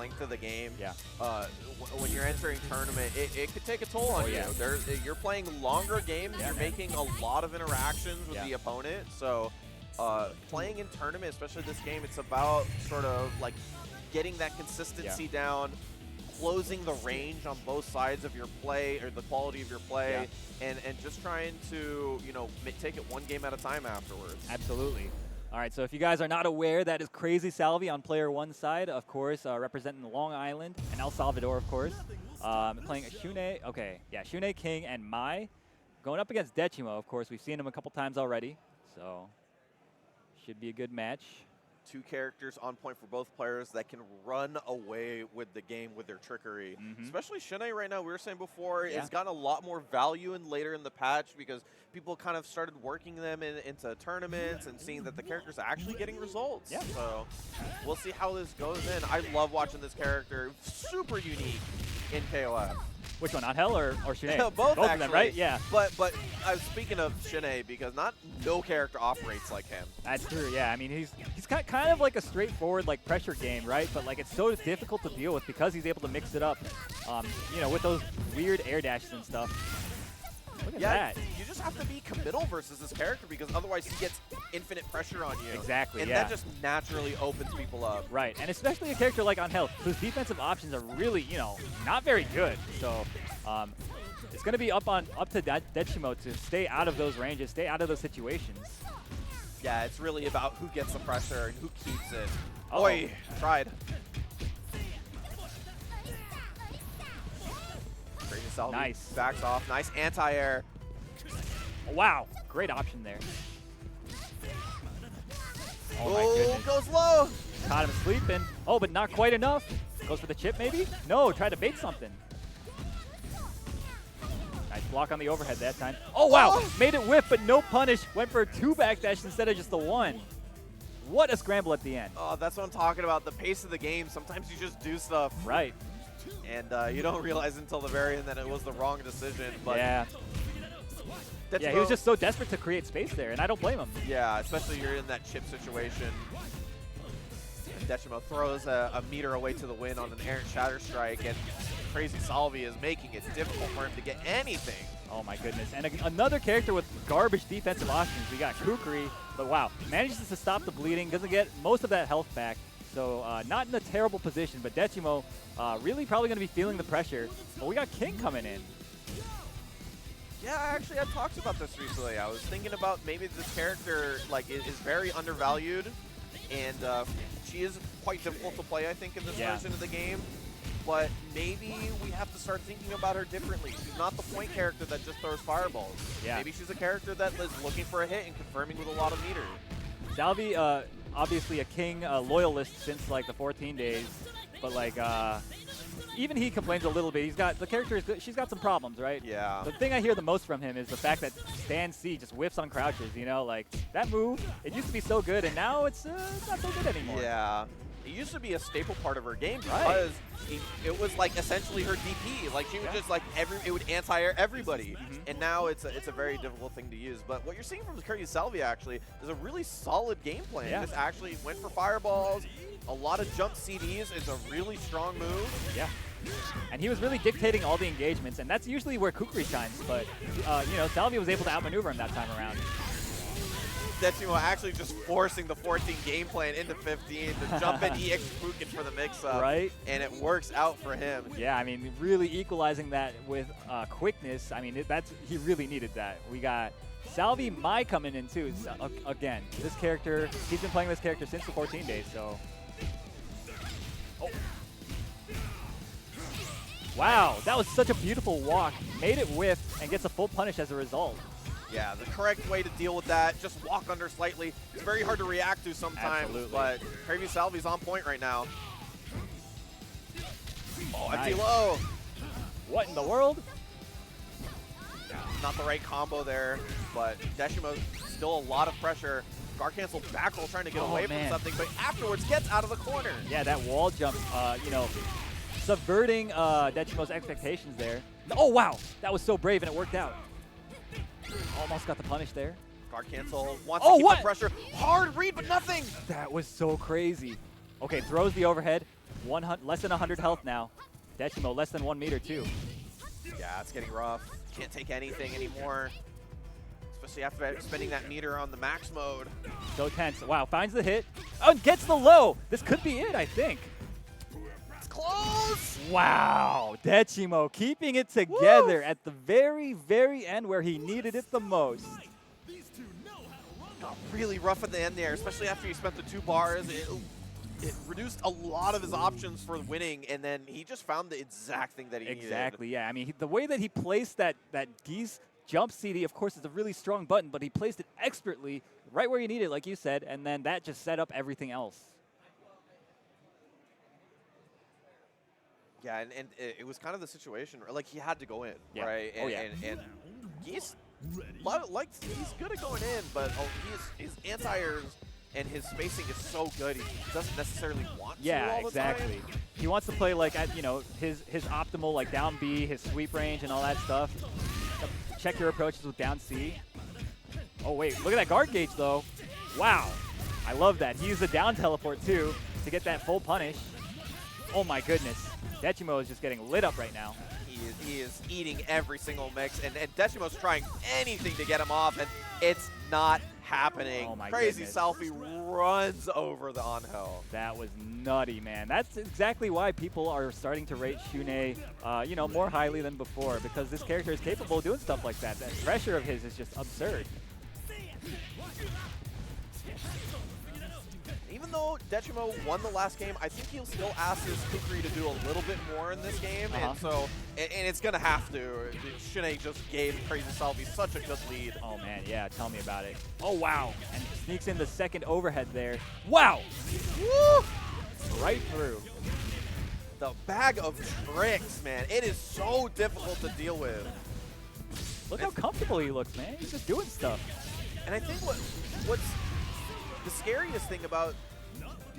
length of the game, Yeah. When you're entering tournament, it could take a toll on you. You're playing longer games. Yeah, you're making a lot of interactions with Yeah. the opponent. So playing in tournament, especially this game, it's about sort of like getting that consistency down, closing the range on both sides of your play or the quality of your play, and just trying to, you know, take it one game at a time afterwards. Absolutely. All right, so if you guys are not aware, that is Crazy Salvi on player one side, of course, representing Long Island and El Salvador, of course. Playing Shune, Shune, King, and Mai. Going up against Dechimo, of course. We've seen him a couple times already, so should be a good match. Two characters on point for both players that can run away with the game with their trickery. Especially Shune right now, we were saying before, has gotten a lot more value in later in the patch because people kind of started working them into tournaments and seeing that the character's actually getting results. Yeah. So we'll see how this goes in. I love watching this character. Super unique in KOF. Which one, Angel or Shune? Both of them, right? Yeah. But I was speaking of Shune because no character operates like him. That's true, yeah. I mean, he's got kind of like a straightforward like pressure game, right? But like it's so difficult to deal with because he's able to mix it up, you know, with those weird air dashes and stuff. Look at that. You just have to be committal versus this character because otherwise he gets infinite pressure on you. Exactly, and that just naturally opens people up. Right, and especially a character like Angel, whose defensive options are really, you know, not very good. So it's going to be up to Dechimo to stay out of those ranges, stay out of those situations. Yeah, it's really about who gets the pressure and who keeps it. Oh, Oi, tried. Salvi nice. Backs off. Nice anti-air. Wow. Great option there. Oh, my Oh, goodness. goes low. Caught him sleeping. Oh, but not quite enough. Goes for the chip, maybe? No, tried to bait something. Nice block on the overhead that time. Oh, wow. Oh. Made it whiff, but no punish. Went for 2 backdash instead of just the 1. What a scramble at the end. Oh, that's what I'm talking about. The pace of the game. Sometimes you just do stuff. Right. And you don't realize until the very end that it was the wrong decision. But yeah. Yeah, he was just so desperate to create space there, and I don't blame him. Yeah, especially you're in that chip situation. And Dechimo throws a meter away to the wind on an errant shatter strike, and Crazy Salvi is making it difficult for him to get anything. Oh my goodness. And another character with garbage defensive options. We got Kukri, but wow, manages to stop the bleeding, doesn't get most of that health back. So not in a terrible position, but Dechimo really probably going to be feeling the pressure. But we got King coming in. Yeah, actually, I talked about this recently. I was thinking about maybe this character like is very undervalued, and she is quite difficult to play, I think, in this version of the game. But maybe we have to start thinking about her differently. She's not the point character that just throws fireballs. Yeah. Maybe she's a character that is looking for a hit and confirming with a lot of meter. Salvi, obviously a King loyalist since like the 14 days, but like even he complains a little bit. He's got the character is good. She's got some problems, right? Yeah. The thing I hear the most from him is the fact that Stan C just whiffs on crouches. You know, like that move. It used to be so good, and now it's not so good anymore. Yeah. It used to be a staple part of her game because it was like essentially her DP. Like she would just like it would anti-air everybody, and now it's a very difficult thing to use. But what you're seeing from Crazy Salvi actually is a really solid game plan. Yeah. Just actually went for fireballs, a lot of jump CDs. It's a really strong move. Yeah. And he was really dictating all the engagements, and that's usually where Kukri shines. But you know, Salvi was able to outmaneuver him that time around. Dechimo actually just forcing the 14 game plan into 15 to jump in EX Pukin for the mix-up. Right. And it works out for him. Yeah, I mean, really equalizing that with quickness. I mean, he really needed that. We got Salvi Mai coming in too. Again, this character, he's been playing this character since the 14 days, so. Oh. Wow, that was such a beautiful walk. Made it whiff and gets a full punish as a result. Yeah, the correct way to deal with that, just walk under slightly. It's very hard to react to sometimes, but Crazy Salvi's on point right now. Oh, empty low. What in the world? Not the right combo there, but Dechimo still a lot of pressure. Guard cancel back roll trying to get away from something, but afterwards gets out of the corner. Yeah, that wall jump, you know, subverting Dechimo's expectations there. Oh, wow. That was so brave, and it worked out. Almost got the punish there. Guard cancel, wants to keep the pressure. Hard read, but nothing. That was so crazy. Okay, throws the overhead. Less than 100 health now. Dechimo less than 1 meter too. Yeah, it's getting rough. Can't take anything anymore. Especially after spending that meter on the max mode. So tense. Wow, finds the hit. Oh, and gets the low. This could be it, I think. It's close! Wow, Dechimo keeping it together Woo! at the very, very end where he needed it the most. Got really rough at the end there, especially after he spent the 2 bars. It reduced a lot of his options for winning, and then he just found the exact thing that he needed. Exactly, yeah. I mean, the way that he placed that geese jump CD, of course, is a really strong button, but he placed it expertly right where you need it, like you said, and then that just set up everything else. Yeah, and it was kind of the situation where, like, he had to go in, Yeah. right? And, Oh, yeah. and he's good at going in, but his anti-airs and his spacing is so good, he doesn't necessarily want to all the exactly. time. He wants to play like at, his optimal like down B, his sweep range and all that stuff. Check your approaches with down C. Oh wait, look at that guard gauge though. Wow, I love that. He used the down teleport too to get that full punish. Oh my goodness, Dechimo is just getting lit up right now. He is eating every single mix, and Dechimo's trying anything to get him off, and it's not happening. Oh my Crazy goodness. Salvi runs over the on-hill. That was nutty, man. That's exactly why people are starting to rate Shune, more highly than before, because this character is capable of doing stuff like that. That pressure of his is just absurd. Even though Dechimo won the last game, I think he'll still ask his Kukri to do a little bit more in this game, and so it's gonna have to. Shune just gave Crazy Salvi such a good lead. Oh man, yeah, tell me about it. Oh wow, and sneaks in the second overhead there. Wow! Woo! Right through. The bag of tricks, man. It is so difficult to deal with. Look how comfortable he looks, man. He's just doing stuff. And I think what's the scariest thing about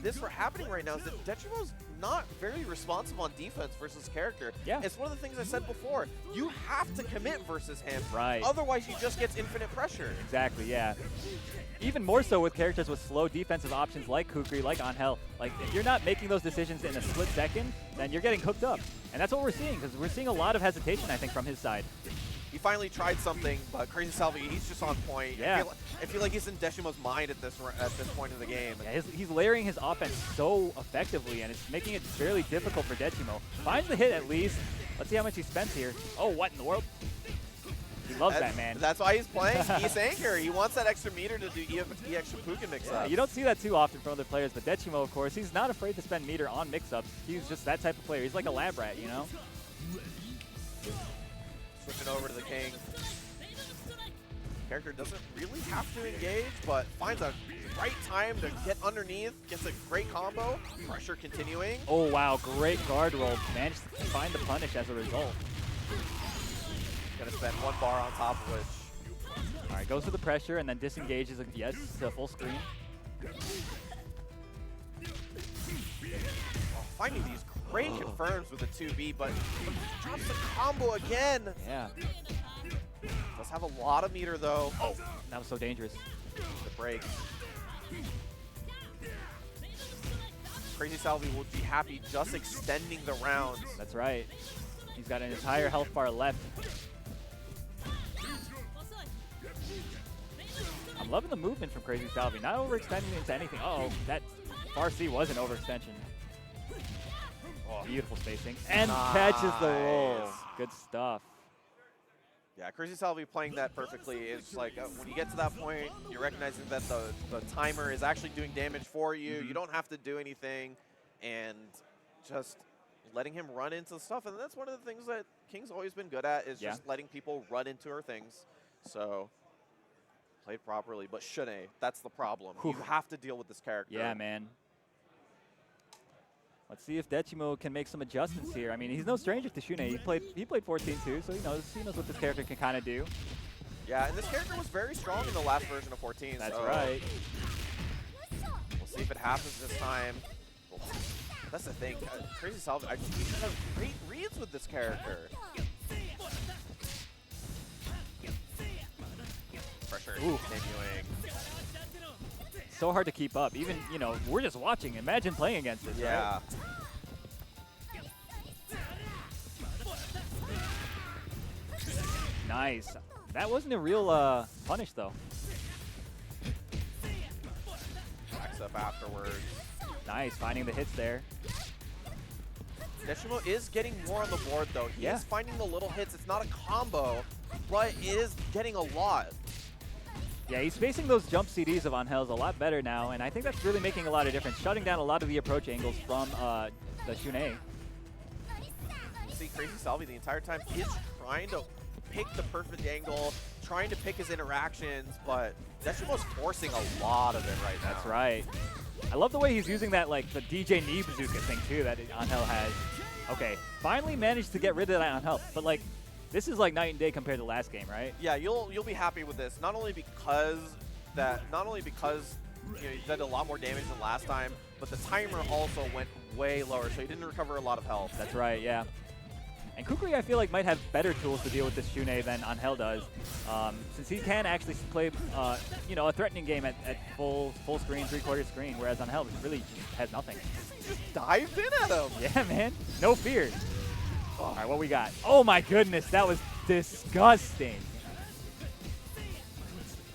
this happening right now is that Dechimo's not very responsive on defense versus character. Yeah. It's one of the things I said before. You have to commit versus him. Right. Otherwise, he just gets infinite pressure. Exactly, yeah. Even more so with characters with slow defensive options like Kukri, like Angel. Like, if you're not making those decisions in a split second, then you're getting hooked up. And that's what we're seeing, because we're seeing a lot of hesitation, I think, from his side. He finally tried something, but Crazy Salvi, he's just on point. Yeah. I feel like he's in Dechimo's mind at this point in the game. Yeah, he's layering his offense so effectively, and it's making it fairly difficult for Dechimo. Finds the hit at least. Let's see how much he spends here. Oh, what in the world? He loves that, man. That's why he's playing East Anchor. He wants that extra meter to do EX Shapukin mix-ups. You don't see that too often from other players, but Dechimo, of course, he's not afraid to spend meter on mix-ups. He's just that type of player. He's like a lab rat, you know? Switching over to the King. Character doesn't really have to engage, but finds a right time to get underneath, gets a great combo. Pressure continuing. Oh, wow, great guard roll. Managed to find the punish as a result. Gonna spend 1 bar on top of which. All right, goes for the pressure and then disengages, yes, to full screen. Finding these great confirms with a 2B, but drops the combo again. Yeah. Does have a lot of meter though. Oh, that was so dangerous. The break. Crazy Salvi will be happy just extending the rounds. That's right. He's got an entire health bar left. I'm loving the movement from Crazy Salvi. Not overextending into anything. Uh-oh, that far C was an overextension. Oh, beautiful spacing. And catches the roll. Good stuff. Yeah, Crazy Salvi playing that perfectly is like when you get to that point, you're recognizing that the timer is actually doing damage for you. You don't have to do anything, and just letting him run into stuff. And that's one of the things that King's always been good at is just letting people run into her things. So played properly, but Shune, that's the problem. You have to deal with this character. Yeah, man. Let's see if Dechimo can make some adjustments here. I mean, he's no stranger to Shune. He played 14 too, so he knows what this character can kind of do. Yeah, and this character was very strong in the last version of 14. That's so right. We'll see if it happens this time. That's the thing. Crazy Salvi, he just has great reads with this character. Pressure continuing. So hard to keep up. Even, we're just watching. Imagine playing against this, Yeah. right? Nice. That wasn't a real punish, though. Backs up afterwards. Nice, finding the hits there. Dechimo is getting more on the board, though. He is finding the little hits. It's not a combo, but it is getting a lot. Yeah, he's facing those jump CDs of Angel's a lot better now, and I think that's really making a lot of difference, shutting down a lot of the approach angles from the Shunei. See, Crazy Salvi the entire time is trying to pick the perfect angle, trying to pick his interactions, but Dechimo's forcing a lot of it right now. That's right. I love the way he's using that, like, the DJ knee bazooka thing, too, that Angel has. Okay, finally managed to get rid of that Angel, but, like, this is like night and day compared to last game, right? Yeah, you'll be happy with this. Not only because you know, he did a lot more damage than last time, but the timer also went way lower, so he didn't recover a lot of health. That's right, yeah. And Kukri, I feel like, might have better tools to deal with this Shunei than Angel does, since he can actually play, you know, a threatening game at full screen, 3/4 screen, whereas Angel really just has nothing. Just dived in at him. Yeah, man, no fear. All right, what we got? Oh my goodness, that was disgusting.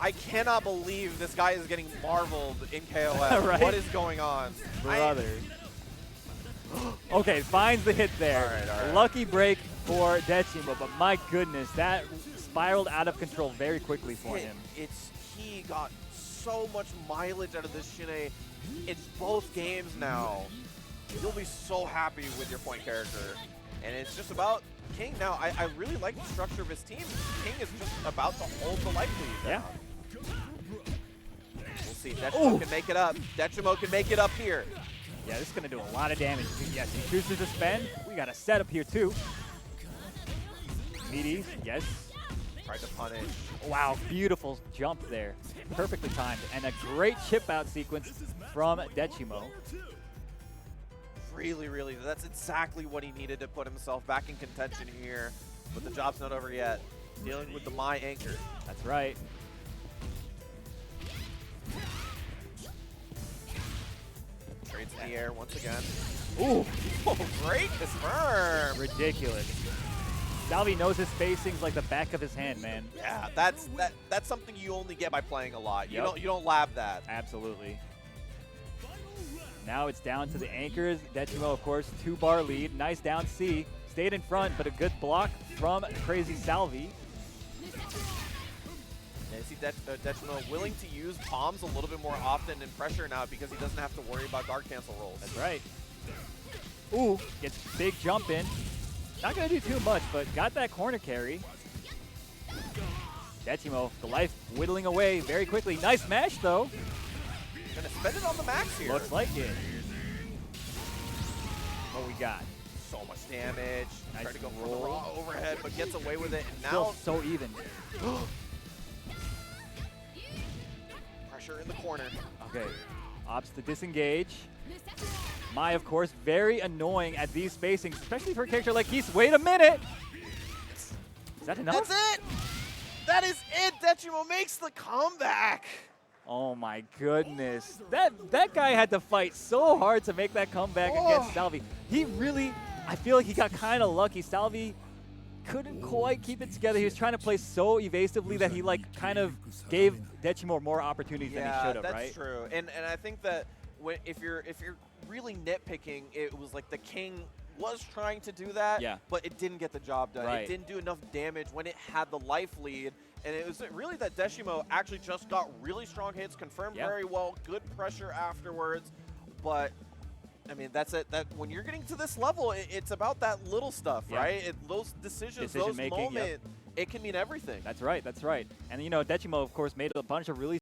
I cannot believe this guy is getting marveled in KOF. Right? What is going on? Brother. Okay, finds the hit there. All right. Lucky break for Dechimo, but my goodness, that spiraled out of control very quickly for him. He got so much mileage out of this Shunei in both games now. You'll be so happy with your point character. And it's just about King now. I really like the structure of his team. King is just about to hold the life lead down. We'll see. Dechimo can make it up. Dechimo can make it up here. Yeah, this is going to do a lot of damage. Yes, he chooses to spend. We got a setup here, too. Meaty, yes. Tried to punish. Wow, beautiful jump there. Perfectly timed. And a great chip out sequence from Dechimo. Really, that's exactly what he needed to put himself back in contention here. But the job's not over yet. Dealing with the My Anchor. That's right. Trades in the air once again. Ooh. Oh, great confirm. Ridiculous. Salvi knows his spacings like the back of his hand, man. Yeah, that's something you only get by playing a lot. You Yep. don't lab that. Absolutely. Now it's down to the anchors. Dechimo, of course, 2-bar lead. Nice down C. Stayed in front, but a good block from Crazy Salvi. Yeah, you see Dechimo willing to use bombs a little bit more often in pressure now because he doesn't have to worry about guard cancel rolls. That's right. Ooh, gets big jump in. Not going to do too much, but got that corner carry. Dechimo, the life whittling away very quickly. Nice mash, though. Gonna spend it on the max here. Looks like it. What we got? So much damage. Nice Tried to go for roll. the raw overhead, but gets away with it. And now Still so even. pressure in the corner. Okay, opts to disengage. Mai, of course, very annoying at these spacings, especially for a character like Geese. Wait a minute! Is that enough? That's it! That is it! Dechimo makes the comeback! Oh my goodness. That guy had to fight so hard to make that comeback against Salvi. He really, I feel like he got kind of lucky. Salvi couldn't quite keep it together. He was trying to play so evasively that he like kind of gave Dechimo more opportunities than he should have, right? Yeah, that's true. And I think that if you're really nitpicking, it was like the King was trying to do that, but it didn't get the job done. Right. It didn't do enough damage when it had the life lead. And it was really that Dechimo actually just got really strong hits, confirmed very well, good pressure afterwards. But I mean, that's it. That when you're getting to this level, it's about that little stuff, right? Those decisions, those moments, it can mean everything. That's right. That's right. And you know, Dechimo, of course, made a bunch of really